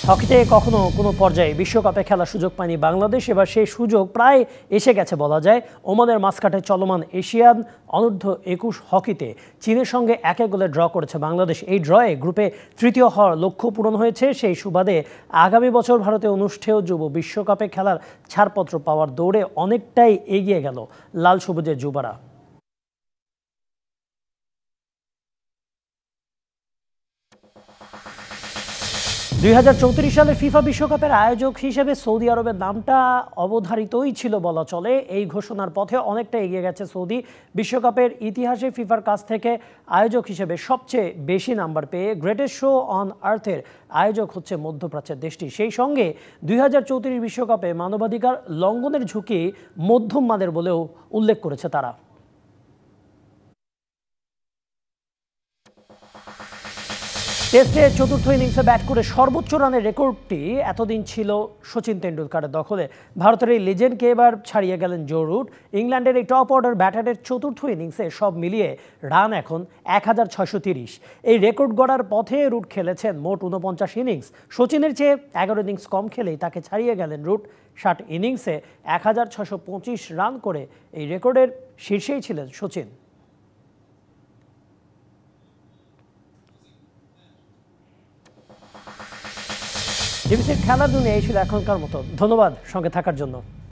হকিতে কখনো কোনো পর্যায়ে বিশ্বকাপে খেলার সুযোগ পায়নি বাংলাদেশ। এবার সেই সুযোগ প্রায় এসে গেছে বলা যায়। ওমানের মাস্কাটে চলমান এশিয়ান অনূর্ধ্ব-21 হকিতে চীনের সঙ্গে 1-1 গোলে ড্র করেছে বাংলাদেশ। এই ড্রয়ে গ্রুপে তৃতীয় হওয়ার লক্ষ্য পূরণ হয়েছে। সেই সুবাদে আগামী বছর ভারতে অনুষ্ঠেয় যুব বিশ্বকাপে খেলার ছাড়পত্র পাওয়ার দৌড়ে অনেকটাই এগিয়ে গেল লাল সবুজের যুবারা। 2034 সালের ফিফা বিশ্বকাপের আয়োজক হিসেবে সৌদি আরবের নামটা অবধারিতই ছিল বলা চলে। এই ঘোষণার পথে অনেকটা এগিয়ে গেছে সৌদি। বিশ্বকাপের ইতিহাসে ফিফার কাছ থেকে আয়োজক হিসেবে সবচেয়ে বেশি নাম্বার পেয়ে গ্রেটেস্ট শো অন আর্থের আয়োজক হচ্ছে মধ্যপ্রাচ্যের দেশটি। সেই সঙ্গে 2034 বিশ্বকাপে মানবাধিকার লঙ্ঘনের ঝুঁকি মধ্যম মানের বলেও উল্লেখ করেছে তারা। টেস্টে চতুর্থ ইনিংসে ব্যাট করে সর্বোচ্চ রানের রেকর্ডটি এতদিন ছিল সচিন তেন্ডুলকারের দখলে। ভারতের এই লেজেন্ডকে এবার ছাড়িয়ে গেলেন জো রুট। ইংল্যান্ডের এই টপ অর্ডার ব্যাটারের চতুর্থ ইনিংসে সব মিলিয়ে রান এখন 1630। এই রেকর্ড গড়ার পথে রুট খেলেছেন মোট 49 ইনিংস। সচিনের চেয়ে 11 ইনিংস কম খেলেই তাকে ছাড়িয়ে গেলেন রুট। 60 ইনিংসে 1625 রান করে এই রেকর্ডের শীর্ষেই ছিলেন সচিন। ডিবিসির খেলার দুনিয়া এই ছিল এখনকার মতো। ধন্যবাদ সঙ্গে থাকার জন্য।